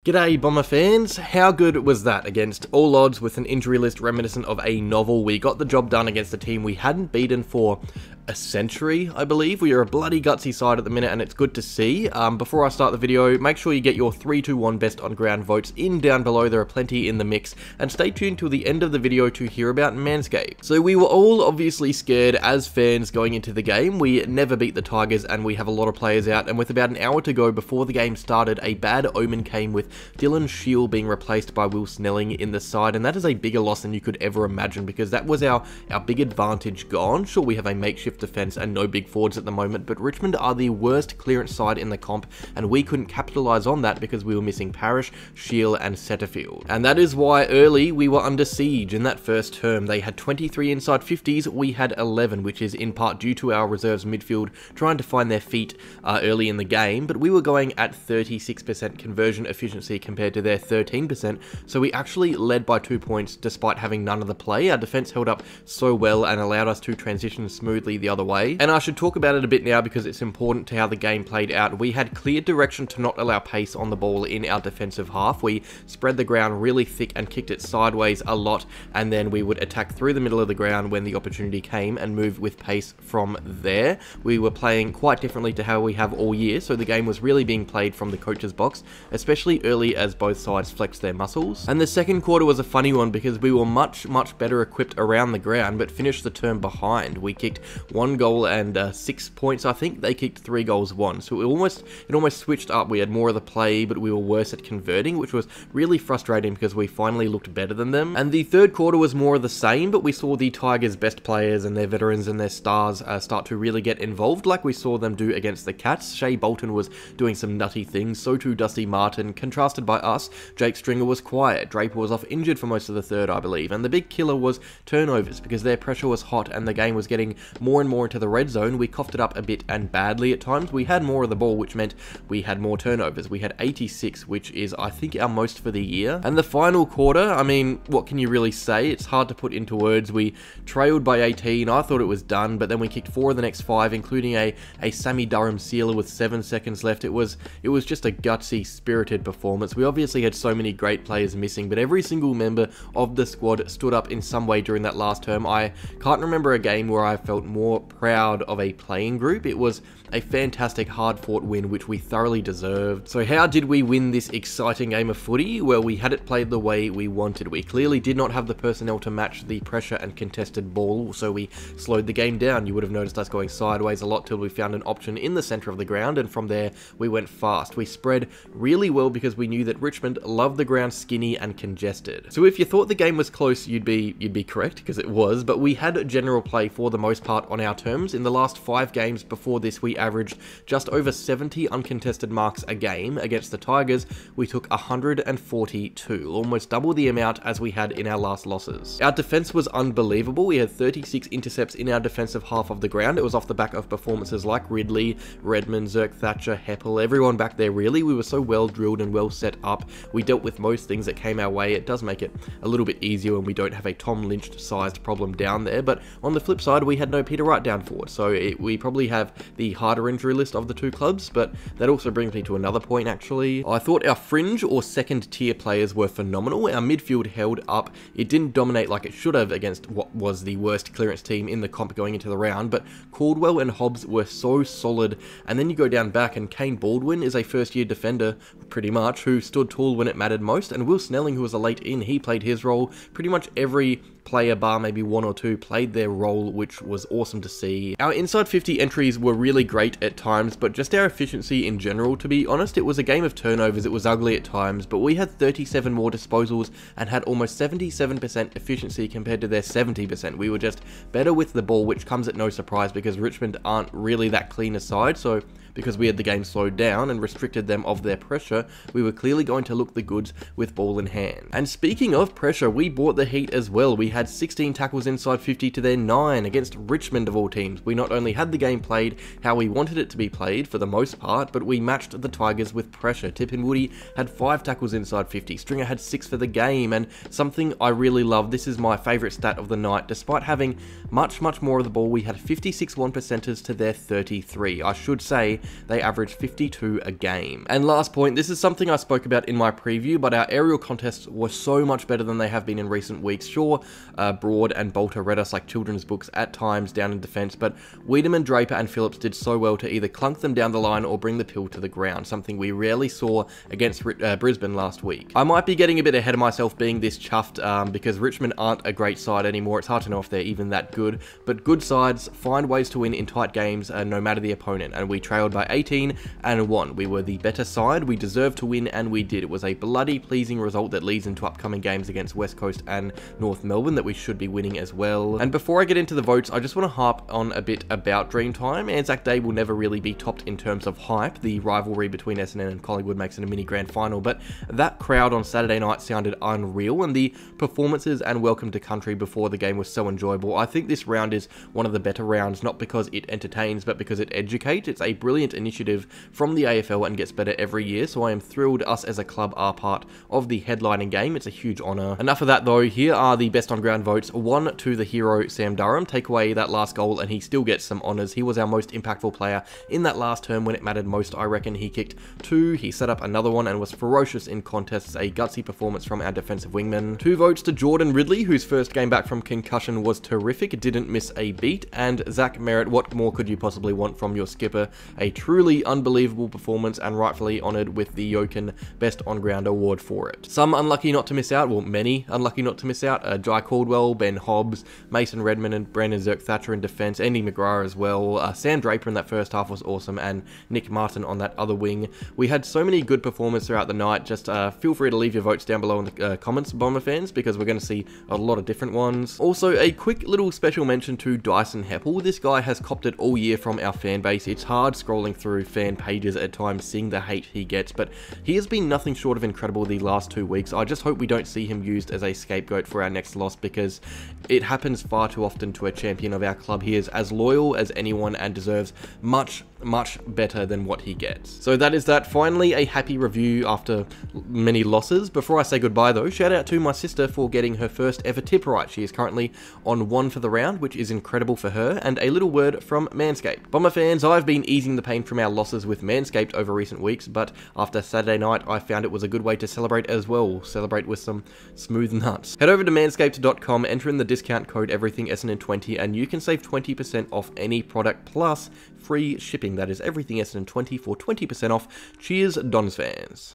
G'day Bomber fans, how good was that against all odds with an injury list reminiscent of a novel? We got the job done against a team we hadn't beaten for a century, I believe. We are a bloody gutsy side at the minute and it's good to see. Before I start the video, make sure you get your 3, 2, 1 best on ground votes in down below. There are plenty in the mix, and stay tuned till the end of the video to hear about Manscaped. So we were all obviously scared as fans going into the game. We never beat the Tigers and we have a lot of players out, and with about an hour to go before the game started, a bad omen came with Dylan Shield being replaced by Will Snelling in the side, and that is a bigger loss than you could ever imagine because that was our big advantage gone. Sure, we have a makeshift defense and no big forwards at the moment, but Richmond are the worst clearance side in the comp, and we couldn't capitalize on that because we were missing Parrish, Shield and Setterfield. And that is why early we were under siege in that first term. They had 23 inside 50s, we had 11, which is in part due to our reserves midfield trying to find their feet early in the game, but we were going at 36% conversion efficiency compared to their 13%, so we actually led by 2 points despite having none of the play. Our defense held up so well and allowed us to transition smoothly the other way. And I should talk about it a bit now because it's important to how the game played out. We had clear direction to not allow pace on the ball in our defensive half. We spread the ground really thick and kicked it sideways a lot, and then we would attack through the middle of the ground when the opportunity came and move with pace from there. We were playing quite differently to how we have all year, so the game was really being played from the coach's box, especially early as both sides flexed their muscles. And the second quarter was a funny one because we were much better equipped around the ground but finished the term behind. We kicked 1 goal and 6 points, I think. They kicked 3 goals, 1. So it almost switched up. We had more of the play, but we were worse at converting, which was really frustrating because we finally looked better than them. And the third quarter was more of the same, but we saw the Tigers' best players and their veterans and their stars start to really get involved like we saw them do against the Cats. Shea Bolton was doing some nutty things, so too Dusty Martin. Contrasted by us, Jake Stringer was quiet, Draper was off injured for most of the third, I believe, and the big killer was turnovers because their pressure was hot and the game was getting more and more into the red zone. We coughed it up a bit and badly at times. We had more of the ball, which meant we had more turnovers. We had 86, which is, I think, our most for the year. And the final quarter, I mean, what can you really say? It's hard to put into words. We trailed by 18. I thought it was done, but then we kicked 4 of the next 5, including a Sammy Durham sealer with 7 seconds left. It was just a gutsy, spirited performance. We obviously had so many great players missing, but every single member of the squad stood up in some way during that last term. I can't remember a game where I felt more proud of a playing group. It was a fantastic hard-fought win, which we thoroughly deserved. So how did we win this exciting game of footy? Well, we had it played the way we wanted. We clearly did not have the personnel to match the pressure and contested ball, so we slowed the game down. You would have noticed us going sideways a lot till we found an option in the centre of the ground, and from there we went fast. We spread really well because we knew that Richmond loved the ground skinny and congested. So if you thought the game was close, you'd be correct, because it was, but we had general play for the most part on our terms. In the last 5 games before this, we averaged just over 70 uncontested marks a game. Against the Tigers, we took 142, almost double the amount as we had in our last losses. Our defense was unbelievable. We had 36 intercepts in our defensive half of the ground. It was off the back of performances like Ridley, Redmond, Zerk Thatcher, Heppel, everyone back there really. We were so well drilled and well set up. We dealt with most things that came our way. It does make it a little bit easier when we don't have a Tom Lynch sized problem down there, but on the flip side, we had no Peter Wright down forward, so we probably have the harder injury list of the 2 clubs. But that also brings me to another point actually. I thought our fringe or second tier players were phenomenal. Our midfield held up. It didn't dominate like it should have against what was the worst clearance team in the comp going into the round, but Caldwell and Hobbs were so solid. And then you go down back and Kane Baldwin is a first year defender pretty much who stood tall when it mattered most, and Will Snelling, who was a late in, he played his role. Pretty much every player bar maybe 1 or 2 played their role, which was awesome to see. Our inside 50 entries were really great at times, but just our efficiency in general, to be honest, it was a game of turnovers. It was ugly at times, but we had 37 more disposals and had almost 77% efficiency compared to their 70%. We were just better with the ball, which comes at no surprise because Richmond aren't really that clean a side, so because we had the game slowed down and restricted them of their pressure, we were clearly going to look the goods with ball in hand. And speaking of pressure, we bought the heat as well. We had 16 tackles inside 50 to their 9 against Richmond of all teams. We not only had the game played how we wanted it to be played for the most part, but we matched the Tigers with pressure. Tippin Woody had 5 tackles inside 50, Stringer had 6 for the game, and something I really love, this is my favourite stat of the night, despite having much more of the ball, we had 56 1%ers to their 33. I should say, they averaged 52 a game. And last point, this is something I spoke about in my preview, but our aerial contests were so much better than they have been in recent weeks. Sure, Broad and Bolter read us like children's books at times down in defence, but Wiedemann, Draper and Phillips did so well to either clunk them down the line or bring the pill to the ground, something we rarely saw against Brisbane last week. I might be getting a bit ahead of myself being this chuffed because Richmond aren't a great side anymore. It's hard to know if they're even that good, but good sides find ways to win in tight games no matter the opponent, and we trailed by 18 and won. We were the better side, we deserved to win, and we did. It was a bloody pleasing result that leads into upcoming games against West Coast and North Melbourne that we should be winning as well. And before I get into the votes, I just want to harp on a bit about Dreamtime. Anzac Day will never really be topped in terms of hype. The rivalry between Essendon and Collingwood makes it a mini grand final, but that crowd on Saturday night sounded unreal, and the performances and welcome to country before the game was so enjoyable. I think this round is one of the better rounds, not because it entertains, but because it educates. It's a brilliant initiative from the AFL and gets better every year, so I am thrilled us as a club are part of the headlining game. It's a huge honour. Enough of that though, here are the best on ground votes. 1 to the hero Sam Durham. Take away that last goal and he still gets some honours. He was our most impactful player in that last term when it mattered most, I reckon. He kicked 2, he set up another one and was ferocious in contests. A gutsy performance from our defensive wingman. 2 votes to Jordan Ridley, whose first game back from concussion was terrific, didn't miss a beat. And Zach Merritt, what more could you possibly want from your skipper? A truly unbelievable performance and rightfully honoured with the Yokin Best On Ground award for it. Some unlucky not to miss out, well many unlucky not to miss out, Jai Caldwell, Ben Hobbs, Mason Redmond and Brandon Zerk-Thatcher in defence, Andy McGrath as well, Sam Draper in that first half was awesome, and Nick Martin on that other wing. We had so many good performances throughout the night. Just feel free to leave your votes down below in the comments, Bomber fans, because we're going to see a lot of different ones. Also, a quick little special mention to Dyson Heppel. This guy has copped it all year from our fan base. It's hard scrolling through fan pages at times, seeing the hate he gets, but he has been nothing short of incredible the last 2 weeks. I just hope we don't see him used as a scapegoat for our next loss, because it happens far too often to a champion of our club. He is as loyal as anyone and deserves much better than what he gets. So that is that. Finally, a happy review after many losses. Before I say goodbye though, shout out to my sister for getting her first ever tip right. She is currently on 1 for the round, which is incredible for her. And a little word from Manscaped. Bomber fans, I've been easing the pain from our losses with Manscaped over recent weeks, but after Saturday night, I found it was a good way to celebrate as well. Celebrate with some smooth nuts. Head over to manscaped.com, enter in the discount code EverythingEssendon20, and you can save 20% off any product plus free shipping. That is Everything Essendon 20 for 20% off. Cheers, Dons fans.